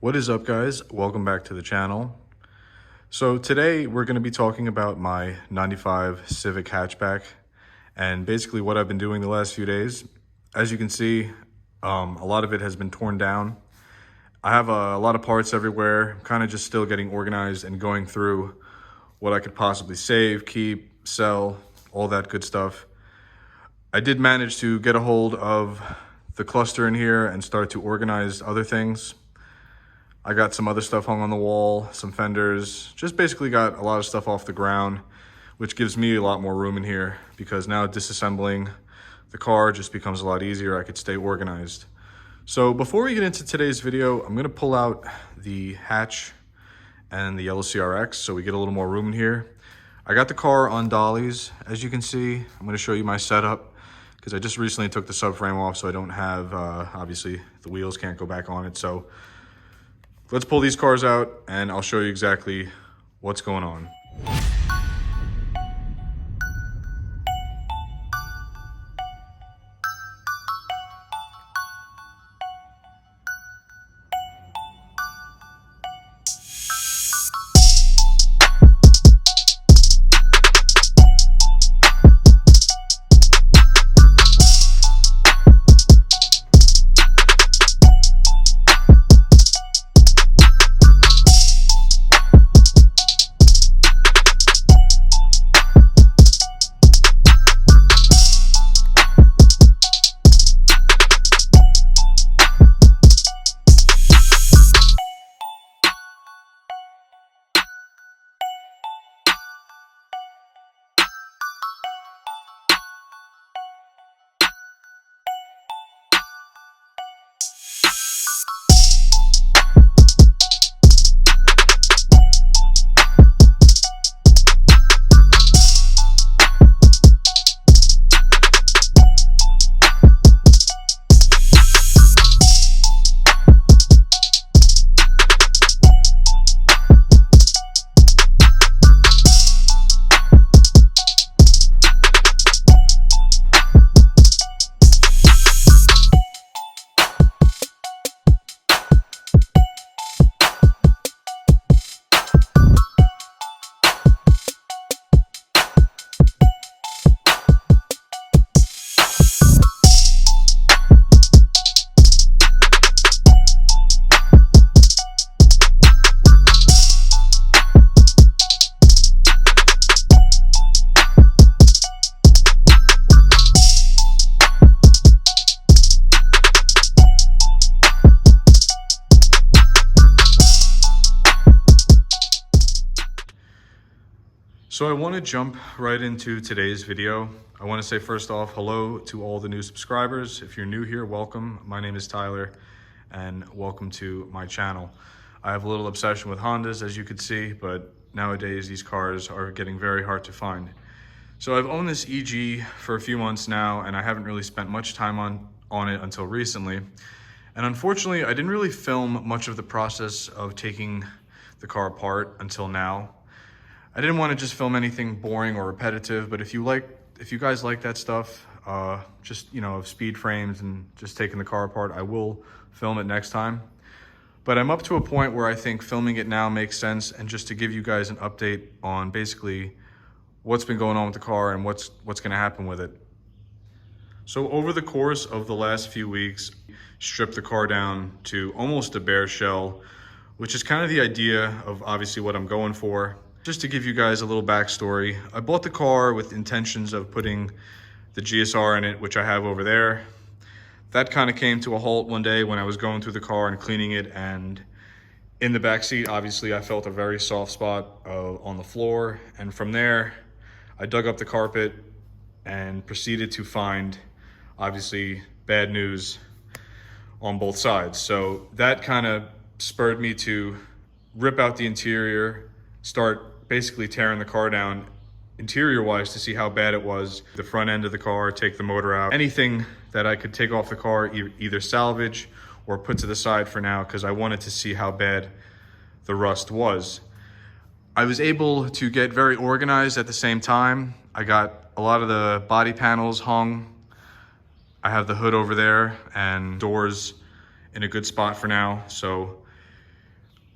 What is up, guys? Welcome back to the channel. So today we're going to be talking about my 95 Civic hatchback and basically what I've been doing the last few days. As you can see, a lot of it has been torn down. I have a lot of parts everywhere. I'm kind of just still getting organized and going through what I could possibly save, keep, sell, all that good stuff. I did manage to get a hold of the cluster in here and start to organize other things. I got some other stuff hung on the wall, some fenders, just basically got a lot of stuff off the ground, which gives me a lot more room in here because now disassembling the car just becomes a lot easier. I could stay organized. So before we get into today's video, I'm gonna pull out the hatch and the yellow CRX so we get a little more room in here. I got the car on dollies, as you can see. I'm gonna show you my setup because I just recently took the subframe off, so I don't have, obviously the wheels can't go back on it. So let's pull these cars out and I'll show you exactly what's going on. So I want to jump right into today's video. I want to say first off, hello to all the new subscribers. If you're new here, welcome. My name is Tyler and welcome to my channel. I have a little obsession with Hondas, as you could see, but nowadays these cars are getting very hard to find. So I've owned this EG for a few months now and I haven't really spent much time on it until recently. And unfortunately, I didn't really film much of the process of taking the car apart until now. I didn't want to just film anything boring or repetitive, but if you guys like that stuff, just, of speed frames and just taking the car apart, I will film it next time. But I'm up to a point where I think filming it now makes sense, and just to give you guys an update on basically what's been going on with the car and what's going to happen with it. So over the course of the last few weeks, stripped the car down to almost a bare shell, which is kind of the idea of obviously what I'm going for. Just to give you guys a little backstory, I bought the car with intentions of putting the GSR in it, which I have over there. That kind of came to a halt one day when I was going through the car and cleaning it, and in the back seat, obviously I felt a very soft spot on the floor, and from there I dug up the carpet and proceeded to find obviously bad news on both sides. So that kind of spurred me to rip out the interior, start basically tearing the car down interior wise to see how bad it was. The front end of the car, take the motor out, anything that I could take off the car, either salvage or put to the side for now, because I wanted to see how bad the rust was. I was able to get very organized at the same time. I got a lot of the body panels hung. I have the hood over there and doors in a good spot for now. So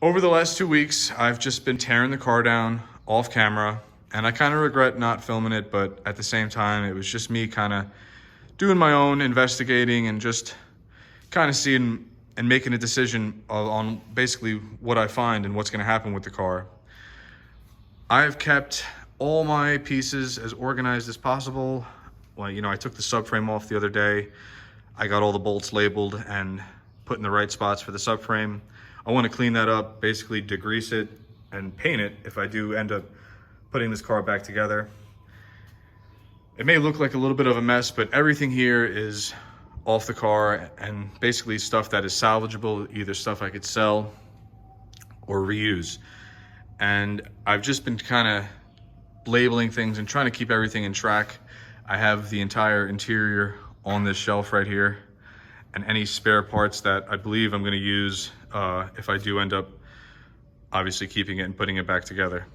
Over the last 2 weeks, I've just been tearing the car down off camera, and I kind of regret not filming it, but at the same time, it was just me kind of doing my own investigating and just kind of seeing and making a decision on basically what I find and what's going to happen with the car. I've kept all my pieces as organized as possible. Well, you know, I took the subframe off the other day. I got all the bolts labeled and put in the right spots for the subframe. I want to clean that up, basically degrease it and paint it if I do end up putting this car back together. It may look like a little bit of a mess, but everything here is off the car and basically stuff that is salvageable, either stuff I could sell or reuse. And I've just been kind of labeling things and trying to keep everything in track. I have the entire interior on this shelf right here, and any spare parts that I believe I'm going to use if I do end up obviously keeping it and putting it back together.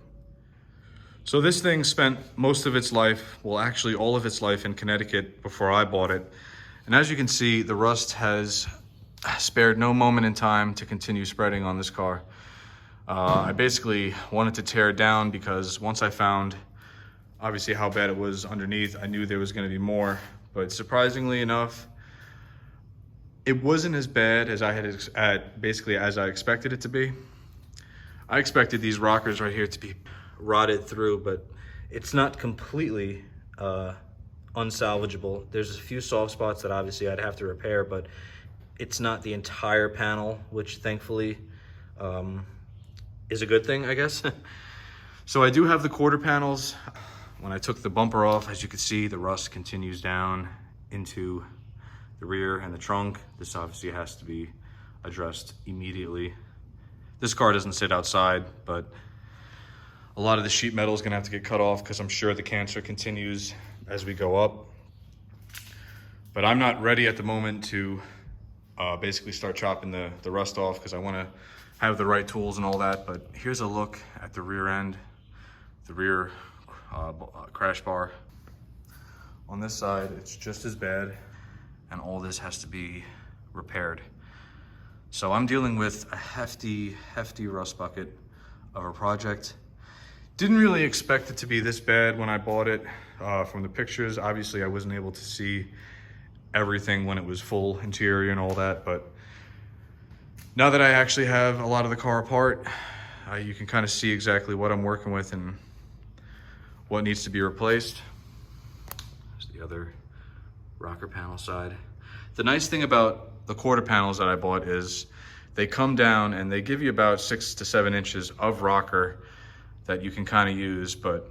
So this thing spent most of its life, well actually all of its life in Connecticut before I bought it. And as you can see, the rust has spared no moment in time to continue spreading on this car. I basically wanted to tear it down because once I found obviously how bad it was underneath, I knew there was going to be more. But surprisingly enough, it wasn't as bad as I had basically as I expected it to be. I expected these rockers right here to be rotted through, but it's not completely unsalvageable. There's a few soft spots that obviously I'd have to repair, but it's not the entire panel, which thankfully is a good thing, I guess. So I do have the quarter panels. When I took the bumper off, as you can see, the rust continues down into the rear and the trunk. This obviously has to be addressed immediately. This car doesn't sit outside, but a lot of the sheet metal is gonna have to get cut off because I'm sure the cancer continues as we go up. But I'm not ready at the moment to basically start chopping the rust off because I wanna have the right tools and all that. But here's a look at the rear end, the rear crash bar. On this side, it's just as bad, and all this has to be repaired. So I'm dealing with a hefty rust bucket of a project. Didn't really expect it to be this bad when I bought it. From the pictures, obviously I wasn't able to see everything when it was full interior and all that, but now that I actually have a lot of the car apart, you can kind of see exactly what I'm working with and what needs to be replaced. There's the other rocker panel side. The nice thing about the quarter panels that I bought is they come down and they give you about 6 to 7 inches of rocker that you can kind of use, but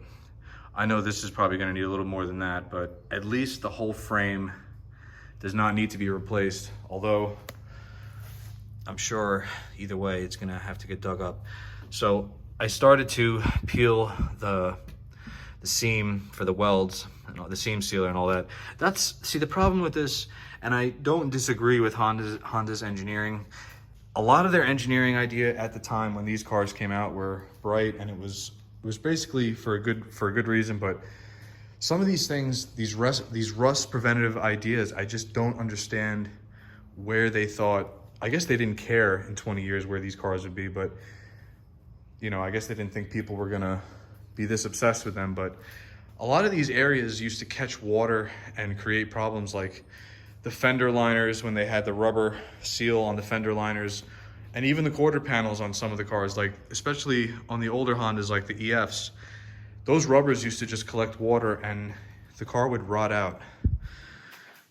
I know this is probably going to need a little more than that, but at least the whole frame does not need to be replaced, although I'm sure either way it's going to have to get dug up. So I started to peel the seam for the welds, the seam sealer and all that. See, the problem with this, and I don't disagree with Honda's engineering. A lot of their engineering idea at the time when these cars came out were bright, and it was basically for a good reason. But some of these things, these rust preventative ideas, I just don't understand where they thought. I guess they didn't care in 20 years where these cars would be, but you know, I guess they didn't think people were gonna be this obsessed with them. But a lot of these areas used to catch water and create problems, like the fender liners when they had the rubber seal on the fender liners, and even the quarter panels on some of the cars, like especially on the older Hondas like the EFs. Those rubbers used to just collect water and the car would rot out.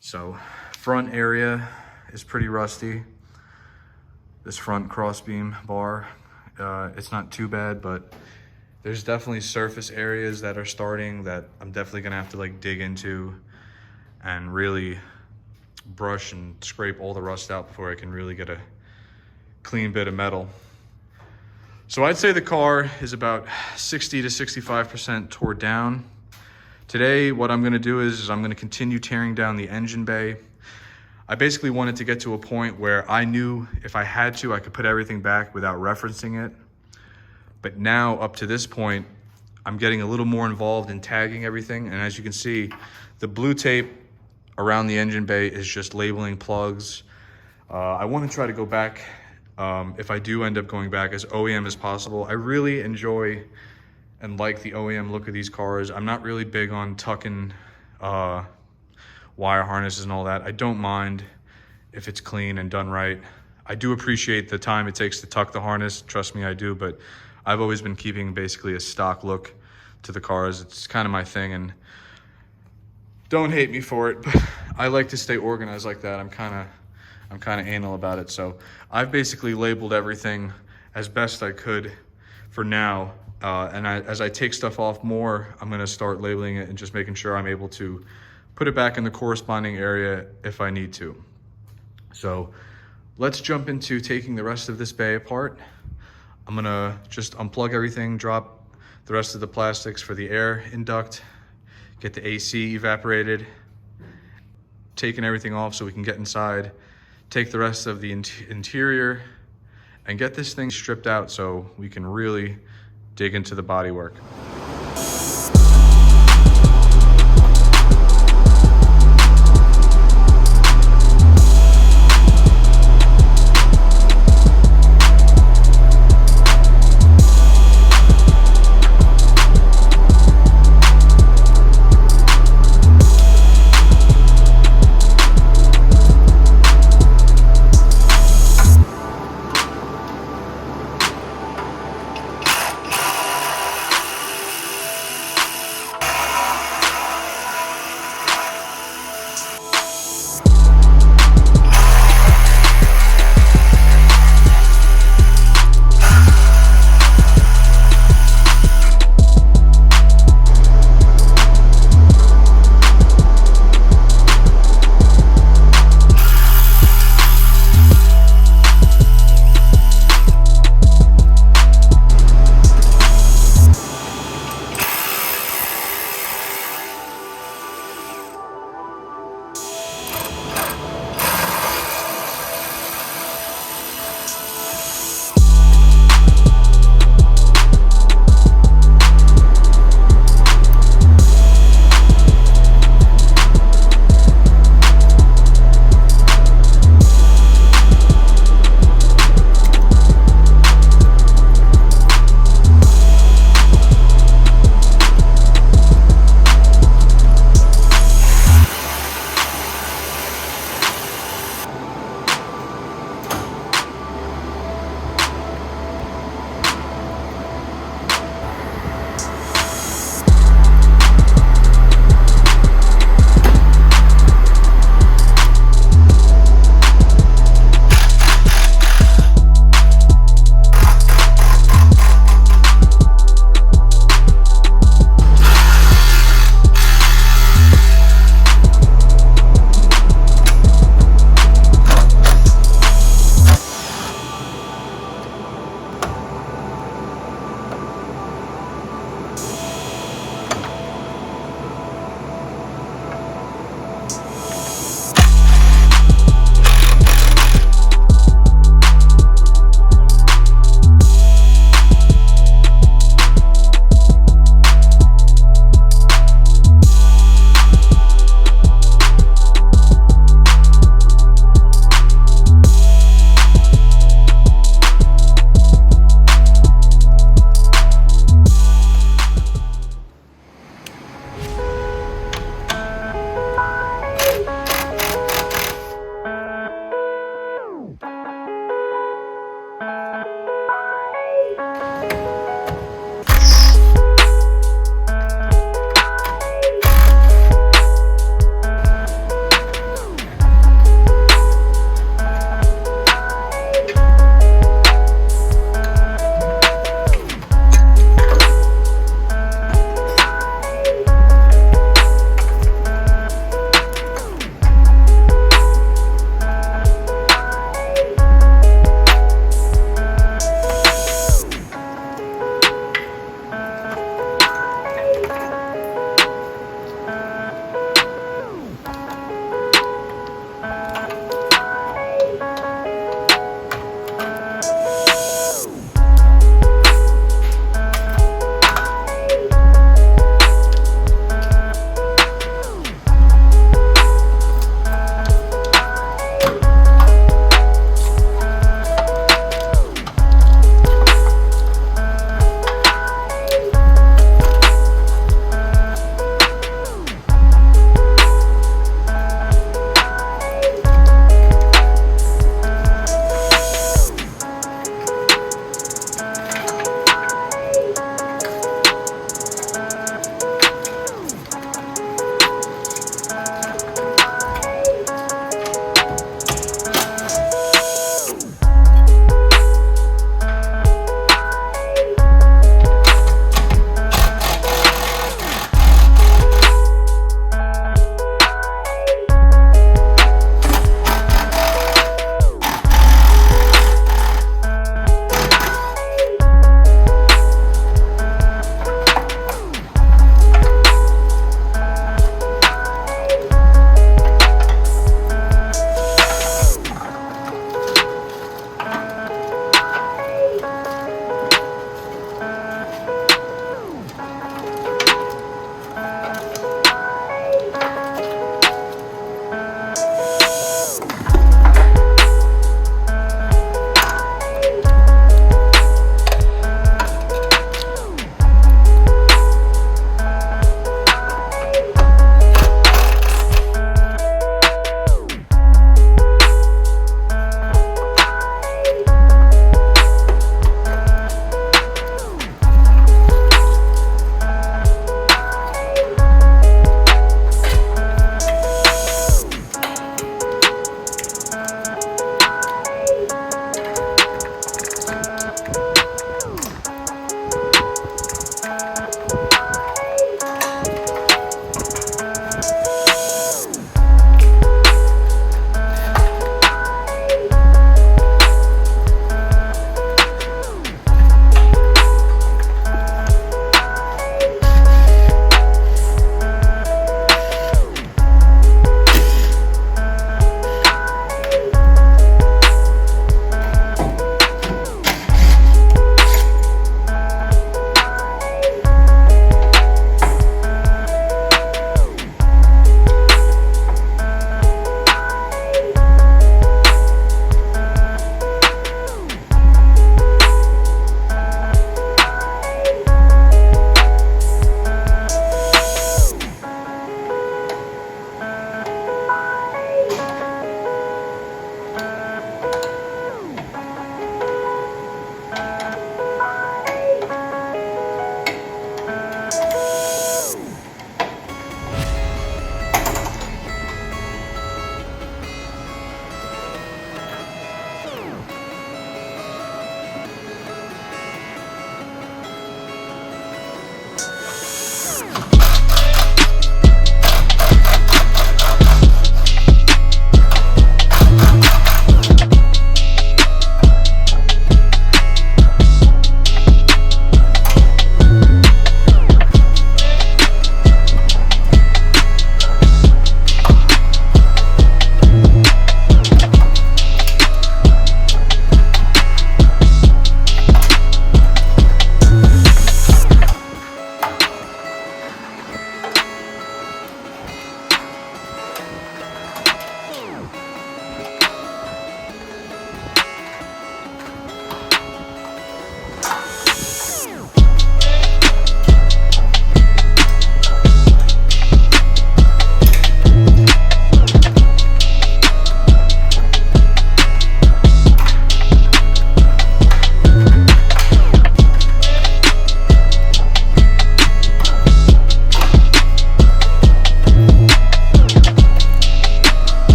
So front area is pretty rusty. This front crossbeam bar, it's not too bad, but there's definitely surface areas that are starting that I'm definitely gonna have to like dig into and really brush and scrape all the rust out before I can really get a clean bit of metal. So I'd say the car is about 60 to 65% tore down. Today, what I'm gonna do is I'm gonna continue tearing down the engine bay. I basically wanted to get to a point where I knew if I had to, I could put everything back without referencing it. But now, up to this point, I'm getting a little more involved in tagging everything. And as you can see, the blue tape around the engine bay is just labeling plugs. I want to try to go back if I do end up going back, as OEM as possible. I really enjoy and like the OEM look of these cars. I'm not really big on tucking wire harnesses and all that. I don't mind if it's clean and done right. I do appreciate the time it takes to tuck the harness. Trust me, I do, but I've always been keeping basically a stock look to the cars. It's kind of my thing, and don't hate me for it, but I like to stay organized like that. I'm kind of anal about it. So I've basically labeled everything as best I could for now. As I take stuff off more, I'm gonna start labeling it and just making sure I'm able to put it back in the corresponding area if I need to. So let's jump into taking the rest of this bay apart. I'm gonna just unplug everything, drop the rest of the plastics for the air induct, get the AC evaporated, taking everything off so we can get inside, take the rest of the interior, and get this thing stripped out so we can really dig into the bodywork.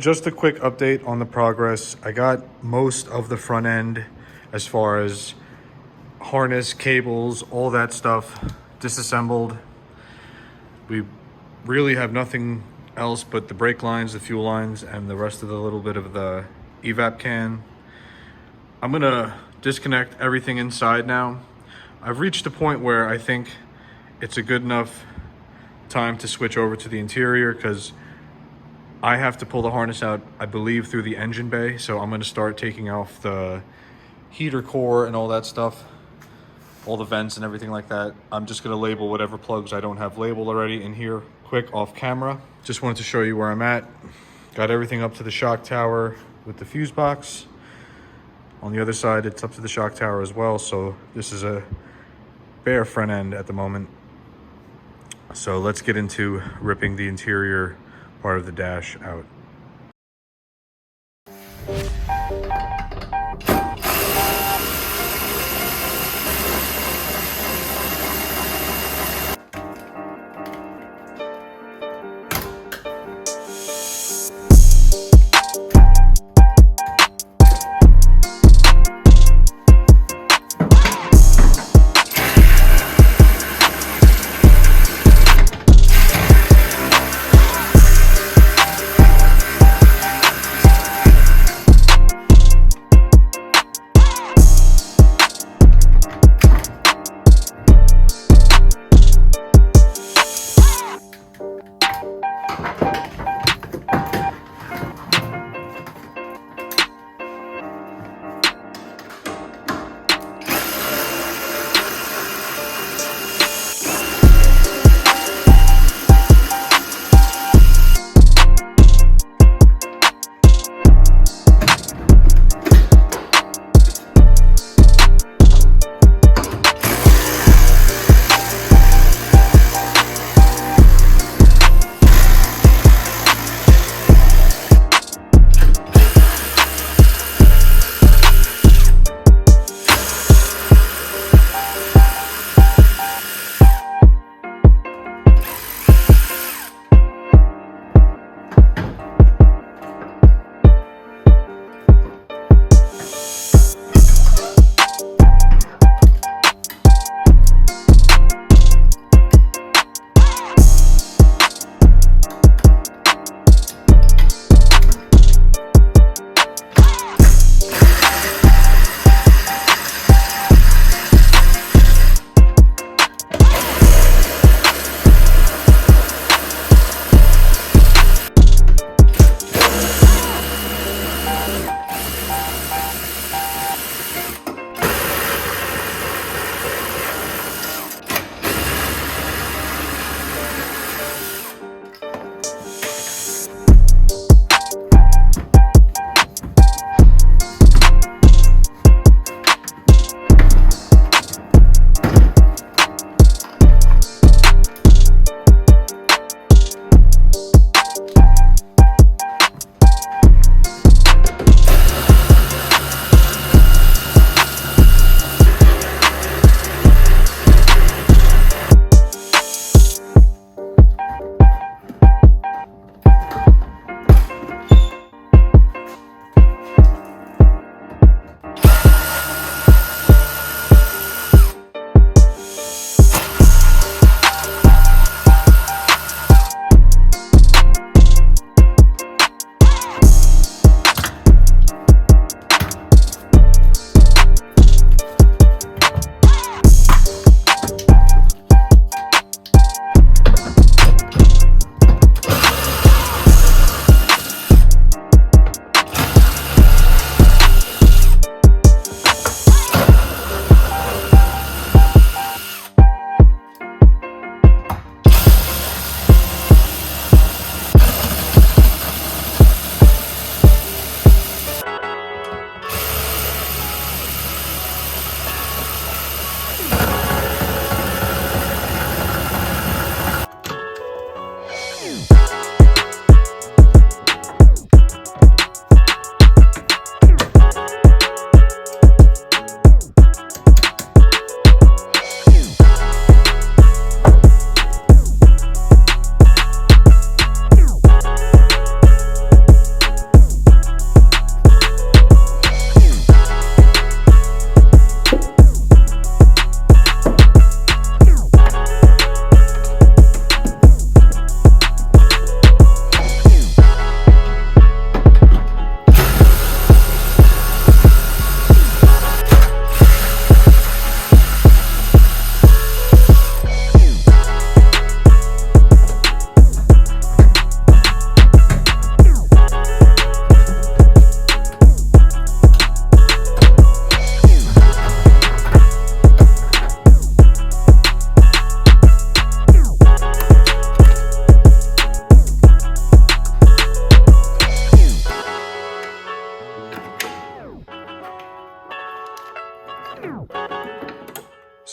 just a quick update on the progress. I got most of the front end as far as harness, cables, all that stuff disassembled. We really have nothing else but the brake lines, the fuel lines, and the rest of the little bit of the evap can. I'm gonna disconnect everything inside now. I've reached a point where I think it's a good enough time to switch over to the interior, because I have to pull the harness out, I believe, through the engine bay. So I'm gonna start taking off the heater core and all that stuff, all the vents and everything like that. I'm just gonna label whatever plugs I don't have labeled already in here quick off camera. Just wanted to show you where I'm at. Got everything up to the shock tower with the fuse box. On the other side, it's up to the shock tower as well. So this is a bare front end at the moment. So let's get into ripping the interior part of the dash out.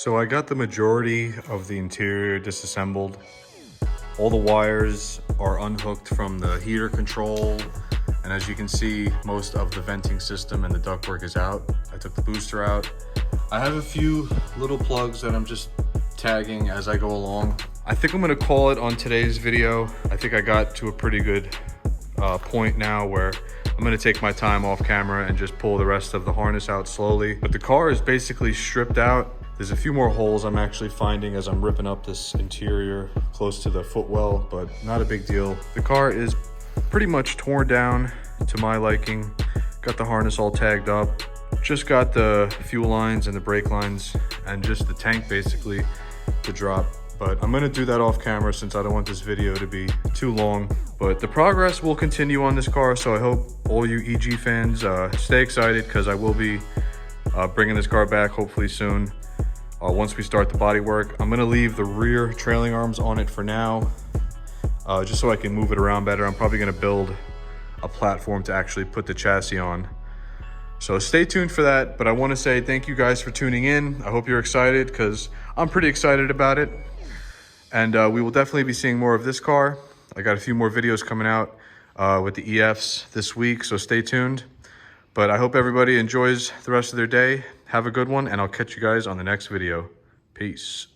So I got the majority of the interior disassembled. All the wires are unhooked from the heater control. And as you can see, most of the venting system and the ductwork is out. I took the booster out. I have a few little plugs that I'm just tagging as I go along. I think I'm gonna call it on today's video. I think I got to a pretty good point now where I'm gonna take my time off camera and just pull the rest of the harness out slowly. But the car is basically stripped out. There's a few more holes I'm actually finding as I'm ripping up this interior close to the footwell, but not a big deal. The car is pretty much torn down to my liking. Got the harness all tagged up. Just got the fuel lines and the brake lines and just the tank basically to drop. But I'm gonna do that off camera since I don't want this video to be too long. But the progress will continue on this car, so I hope all you EG fans stay excited because I will be bringing this car back hopefully soon. Once we start the body work, I'm gonna leave the rear trailing arms on it for now, just so I can move it around better. I'm probably gonna build a platform to actually put the chassis on. So stay tuned for that, but I wanna say thank you guys for tuning in. I hope you're excited because I'm pretty excited about it. And we will definitely be seeing more of this car. I got a few more videos coming out with the EFs this week, so stay tuned. But I hope everybody enjoys the rest of their day. Have a good one, and I'll catch you guys on the next video. Peace.